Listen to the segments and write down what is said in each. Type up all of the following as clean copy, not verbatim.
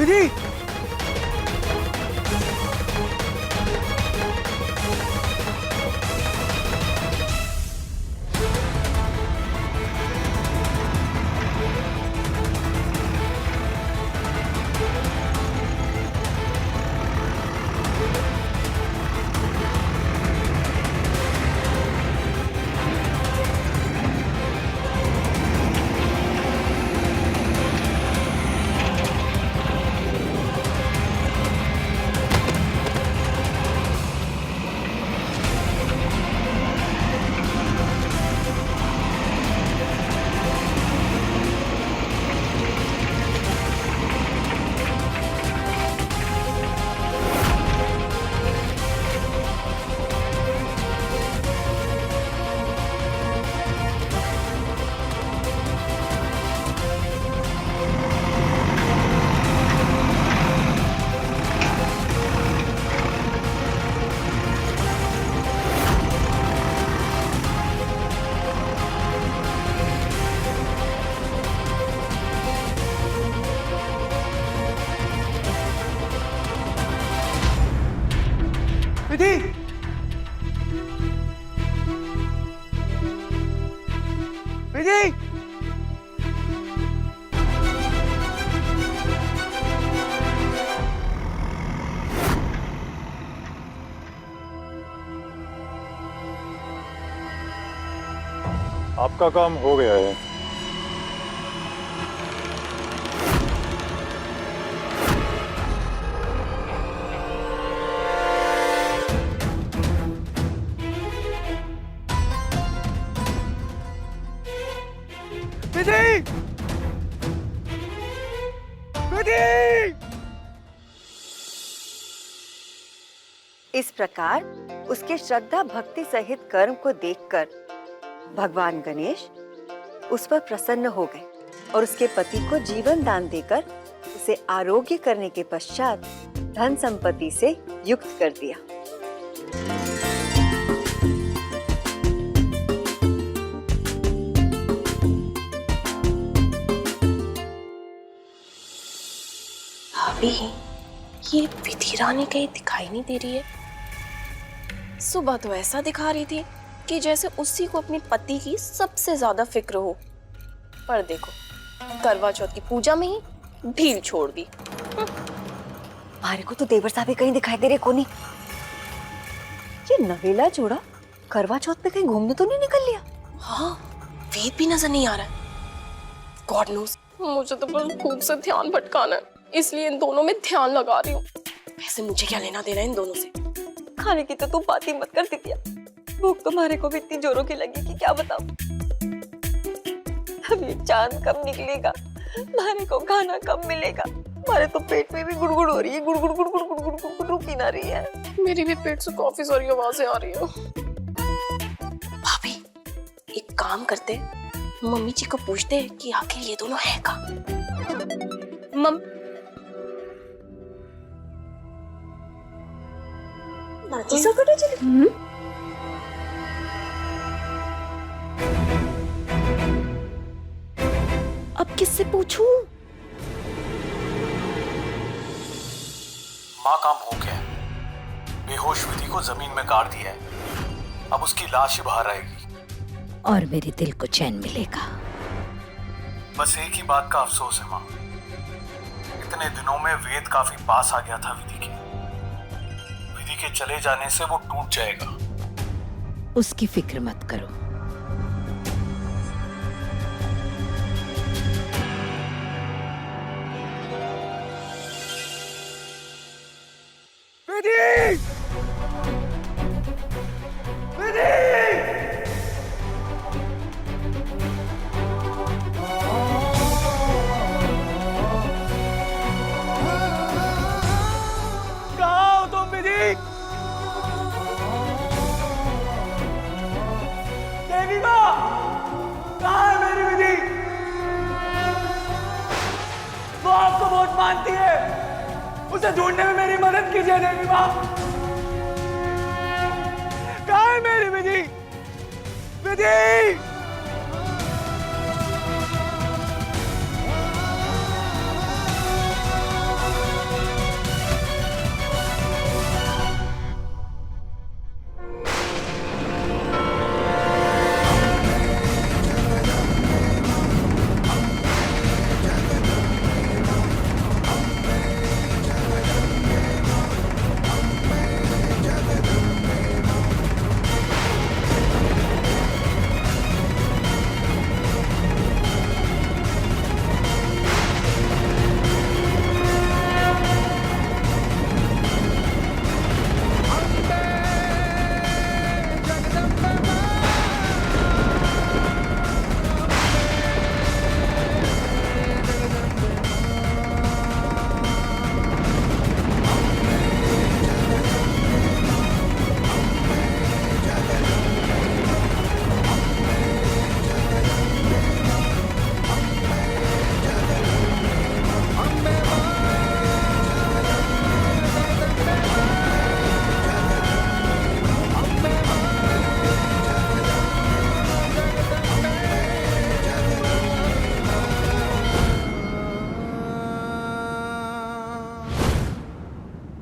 विधि, विधि, विधि, आपका काम हो गया है। विधि, विधि। इस प्रकार उसके श्रद्धा भक्ति सहित कर्म को देखकर भगवान गणेश उस पर प्रसन्न हो गए और उसके पति को जीवन दान देकर उसे आरोग्य करने के पश्चात धन संपत्ति से युक्त कर दिया। अभी ये विधि रानी कहीं दिखाई नहीं दे रही है। सुबह तो ऐसा दिखा रही थी कि जैसे उसी को अपने पति की सबसे ज्यादा फिक्र हो, पर देखो करवा चौथ की पूजा में ही ढील छोड़ दी। हमारे को तो देवर साहब भी कहीं दिखाई दे रहे कोनी। ये नवेला जोड़ा करवा चौथ पे कहीं घूमने तो नहीं निकल लिया? हाँ, वेद भी नजर नहीं आ रहा है। गॉड नोस, मुझे तो बस खूब से ध्यान भटकाना है, इसलिए इन दोनों में ध्यान लगा रही हूँ। वैसे मुझे क्या लेना देना इन दोनों से। खाने की तो तू बात ही मत कर दिया। भूख तुम्हारे को भी इतनी जोरों की लगी कि क्या बताऊं। अब ये चांद कब निकलेगा, हमारे को खाना कब मिलेगा। हमारे तो पेट में भी गुड़गुड़ हो रही है, गुड़गुड़ गुड़गुड़ गुड़गुड़ गुड़गुड़ रुक ही ना रही है। मेरी भी पेट से काफी सारी आवाजें आ रही है। भाभी, एक काम करते, मम्मी जी को पूछते कि आखिर ये दोनों है का। अब किससे पूछूं? माँ काम हो गया है। बेहोश विधि को जमीन में गाड़ दिया है। अब उसकी लाश ही बाहर आएगी और मेरे दिल को चैन मिलेगा। बस एक ही बात का अफसोस है माँ, इतने दिनों में वेद काफी पास आ गया था विधि के। विधि के चले जाने से वो टूट जाएगा। उसकी फिक्र मत करो। विधि, विधि, कहाँ हो तुम विधि? देवी माँ, कहाँ है मेरी विधि? वो आपको बहुत मानती है, उसे ढूंढने में मेरी मदद कीजिए देवी माँ। कहाँ है मेरी विधि? विधि!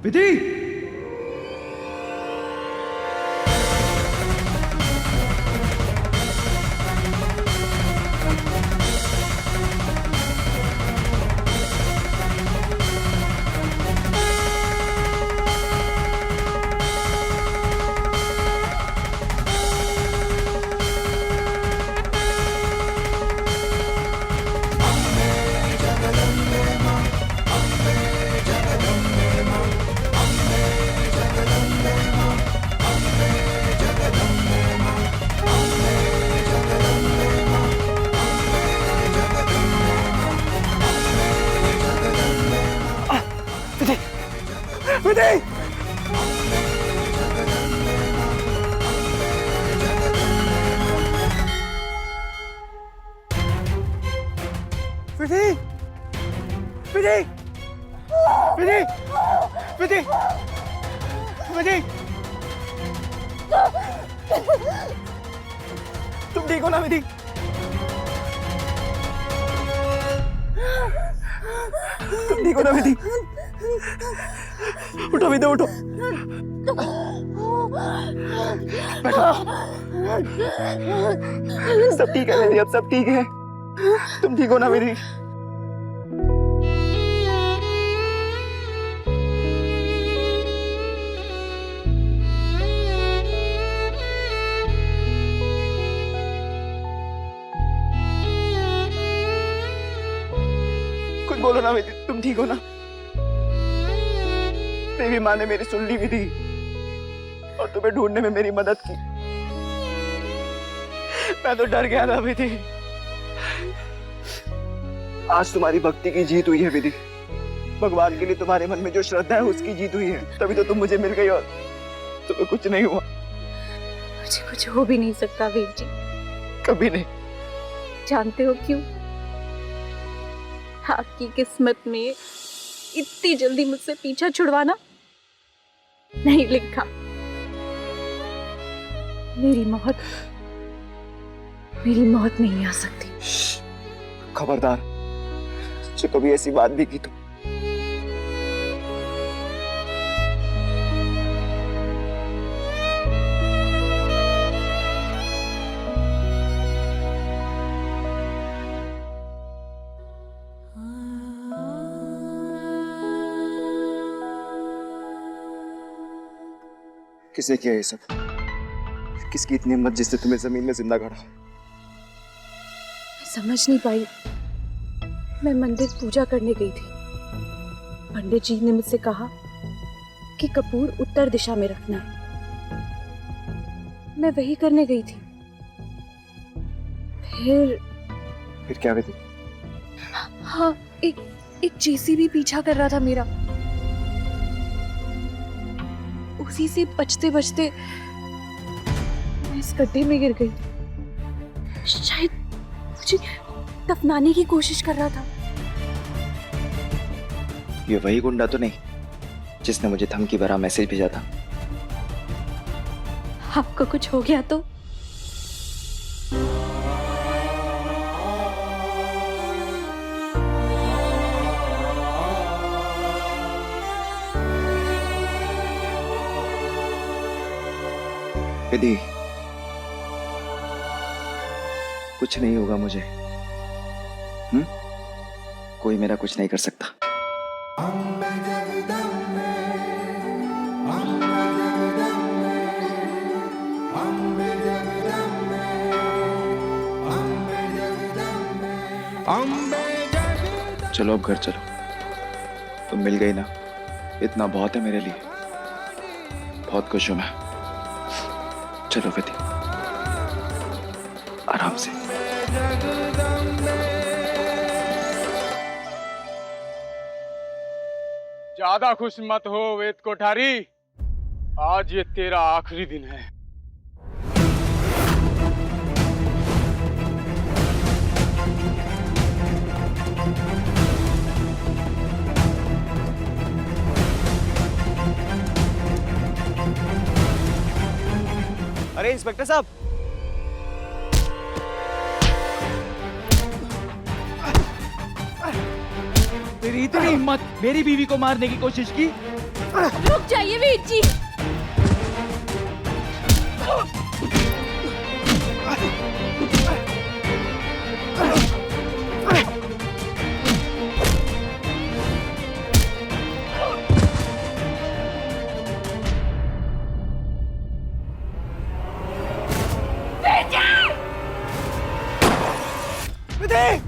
विधि, विधि, विधि, विधि, विधि, विधि, विधि, तुम ठीक हो ना विधि? तुम ठीक हो ना विधि? उठो विधि, उठो, बैठो। सब ठीक है विधि, अब सब ठीक है। तुम ठीक हो ना विधि? कुछ बोलो ना विधि, तुम ठीक हो ना? मेरी माँ ने मेरी सुन ली विधि और तुम्हें ढूंढने में मेरी मदद की। मैं तो डर गया था विधि। आज तुम्हारी भक्ति की जीत हुई है विधि। भगवान के लिए तुम्हारे मन में जो श्रद्धा है उसकी जीत हुई है, तभी तो तुम मुझे मिल गई और तुम्हें कुछ नहीं हुआ। मुझे कुछ हो भी नहीं सकता वीर जी। कभी नहीं। जानते हो क्यों? आपकी किस्मत में इतनी जल्दी मुझसे पीछा छुड़वाना नहीं लिखा। मेरी मौत नहीं आ सकती। खबरदार, जो कभी ऐसी बात भी की तो। किसने किया ये सब? किसकी इतनी हिम्मत जिसने तुम्हें जमीन में जिंदा गाड़ा? मैं समझ नहीं पाई। मैं मंदिर पूजा करने गई थी। पंडित जी ने मुझसे कहा कि कपूर उत्तर दिशा में रखना है। मैं वही करने गई थी। फिर क्या विधि? हाँ, एक जेसीबी पीछा कर रहा था मेरा। उसी से बचते बचते मैं इस गड्ढे में गिर गई। शायद मुझे दफनाने की कोशिश कर रहा था। ये वही गुंडा तो नहीं जिसने मुझे धमकी भरा मैसेज भेजा था? आपको कुछ हो गया तो? विधि, कुछ नहीं होगा मुझे। कोई मेरा कुछ नहीं कर सकता। चलो अब घर चलो। तुम मिल गई ना, इतना बहुत है मेरे लिए। बहुत खुश हूं मैं। चलो विधि, आराम से। ज्यादा खुश मत हो वेद कोठारी, आज ये तेरा आखिरी दिन है। अरे इंस्पेक्टर साहब, तेरी इतनी हिम्मत, मेरी बीवी को मारने की कोशिश की? रुक जाइए वेद जी। विधि!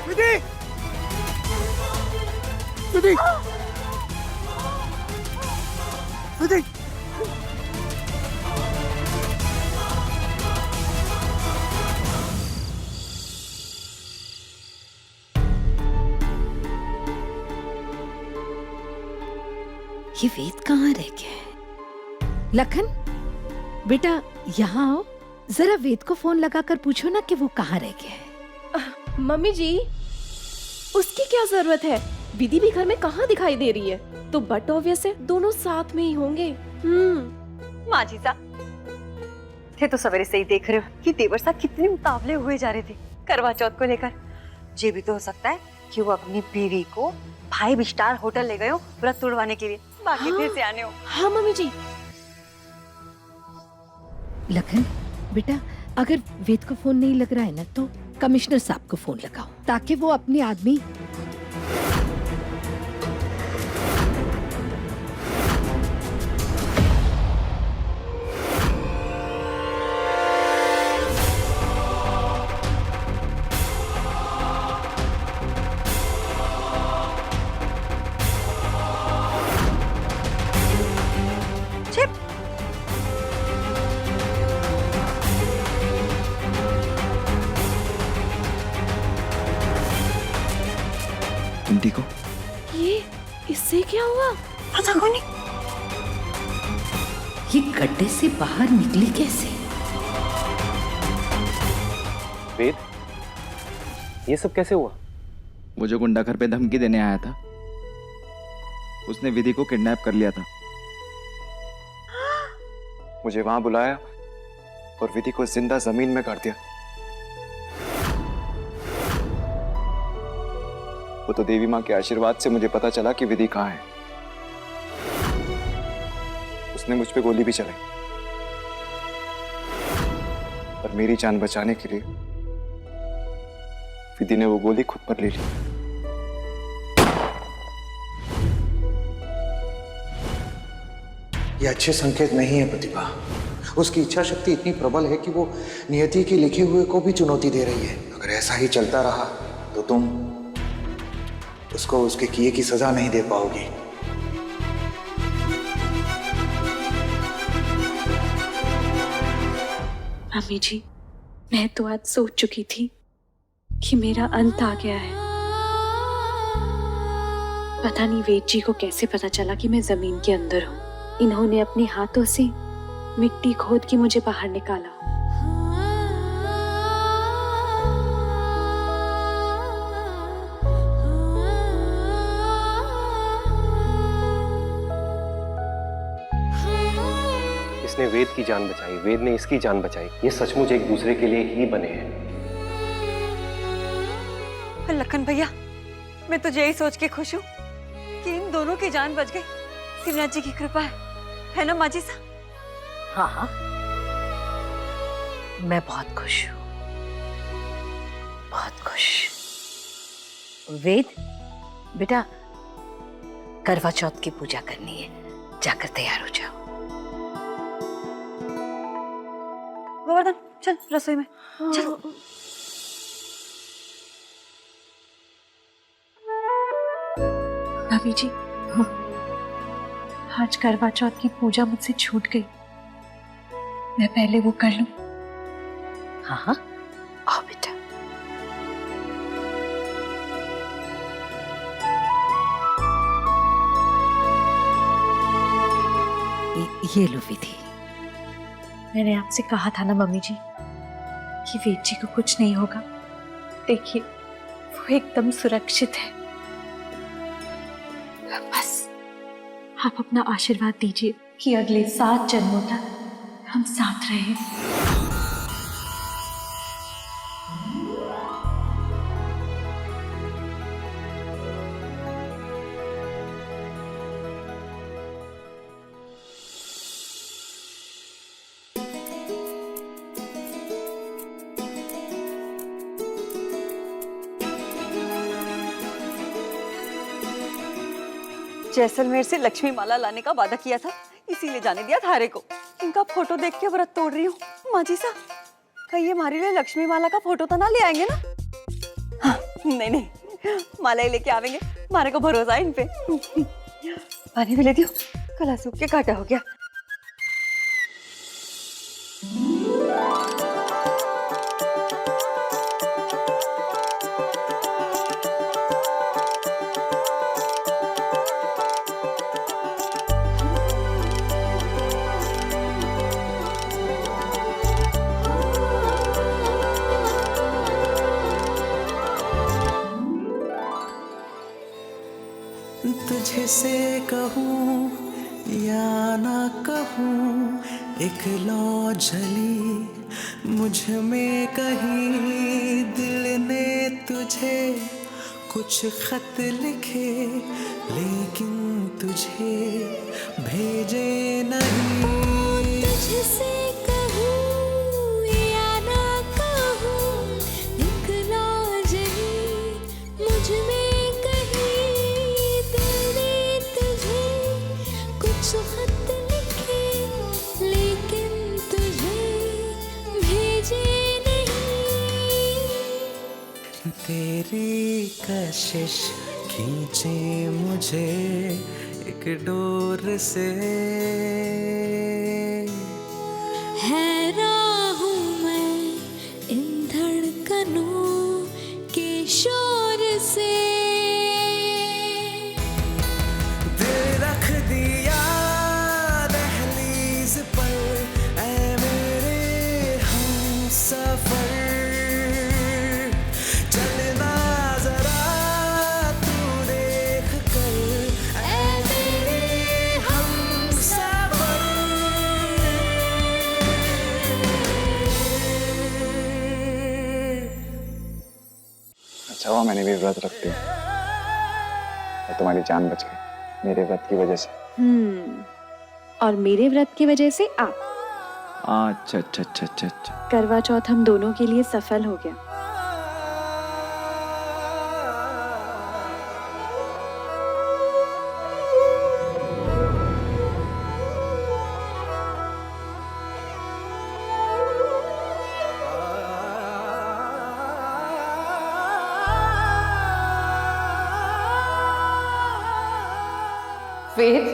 विधि! विधि! विधि! ये वेद कहाँ रह गया है? लखन, बेटा यहाँ आओ, जरा वेद को फोन लगाकर पूछो ना कि वो कहाँ रह गया है। मम्मी जी, उसकी क्या जरूरत है? विधि भी घर में कहाँ दिखाई दे रही है? तो बट ऑब्वियस है दोनों साथ में ही होंगे। माँ जी साहब थे तो सवेरे से ही देख रहे हो कि देवर साहब कितने उतावले हुए जा रहे थे करवा चौथ को लेकर। ये भी तो हो सकता है कि वो अपनी बीवी को 5 स्टार होटल ले गए हो व्रत तुड़वाने के लिए, बाकी हाँ। फिर से आने हो। हाँ मम्मी जी। लखन बेटा, अगर वेद को फोन नहीं लग रहा है ना तो कमिश्नर साहब को फोन लगाओ ताकि वो अपने आदमी। तुम ठीक हो? ये इससे क्या हुआ? पता कौन नहीं। ये गड्ढे से बाहर निकली कैसे? वेद, ये सब कैसे हुआ? वो जो गुंडा घर पे धमकी देने आया था, उसने विधि को किडनैप कर लिया था। मुझे वहां बुलाया और विधि को जिंदा जमीन में गाड़ दिया। वो तो देवी माँ के आशीर्वाद से मुझे पता चला कि विधि कहाँ है। उसने मुझ पे गोली भी चलाई और मेरी जान बचाने के लिए विधि ने वो गोली खुद पर ले ली। ये अच्छे संकेत नहीं है प्रतिभा। उसकी इच्छा शक्ति इतनी प्रबल है कि वो नियति के लिखे हुए को भी चुनौती दे रही है। अगर ऐसा ही चलता रहा तो तुम उसको उसके किए की सजा नहीं दे पाओगी। मम्मी जी, मैं तो आज सोच चुकी थी कि मेरा अंत आ गया है। पता नहीं वेद जी को कैसे पता चला कि मैं जमीन के अंदर हूँ। इन्होंने अपने हाथों से मिट्टी खोद के मुझे बाहर निकाला। इसने वेद की जान बचाई, वेद ने इसकी जान बचाई। ये सचमुच एक दूसरे के लिए ही बने हैं। लखन भैया, मैं तो यही सोच के खुश हूँ कि इन दोनों की जान बच गई। शिवनाथ जी की कृपा है ना माँ जी साहब? हाँ हाँ, मैं बहुत खुश हूँ, बहुत खुश। वेद बेटा, करवा चौथ की पूजा करनी है, जाकर तैयार हो जाओ। गोवर्धन चल रसोई में चल। भाभी जी, आज करवा चौथ की पूजा मुझसे छूट गई। मैं पहले वो कर लूं। हाँ हाँ, आओ बेटा। ये लो विधि। मैंने आपसे कहा था ना मम्मी जी कि वेद जी को कुछ नहीं होगा। देखिए, वो एकदम सुरक्षित है। बस आप अपना आशीर्वाद दीजिए कि अगले 7 जन्मों तक हम साथ रहे। जैसलमेर से लक्ष्मी माला लाने का वादा किया था, इसीलिए जाने दिया थारे को। इनका फोटो देख के व्रत तोड़ रही हूँ। माँ जी साहब, कहीं ये हमारे लिए लक्ष्मी माला का फोटो तो ना ले आएंगे ना? हाँ, नहीं नहीं, माला ही लेके आवेंगे, हमारे को भरोसा है इन पे। पानी भी ले दियो, गला सूख के काटा हो गया। तुझे से कहूँ या ना कहूँ, एक लौ जली मुझ में कहीं, दिल ने तुझे कुछ खत लिखे लेकिन तुझे भेजे नहीं। तुझसे कहूँ या ना कहूँ, एक लौ जली मुझ में खत लिखे लेकिन तुझे भेजे नहीं। तेरी कशिश खींचे मुझे एक डोर से, हैरान हूँ मैं इन धड़कनों के शोर से। दिल रख दिया दहलीज पर, ऐ मेरे हमसफर, चलना जरा तू देख कर, ऐ मेरे हमसफर। अच्छा हुआ मैंने भी व्रत रख दिया और तुम्हारी जान बच गई मेरे व्रत की वजह से। और मेरे व्रत की वजह से आप। अच्छा अच्छा अच्छा अच्छा अच्छा। करवा चौथ हम दोनों के लिए सफल हो गया। वेद,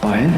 पायल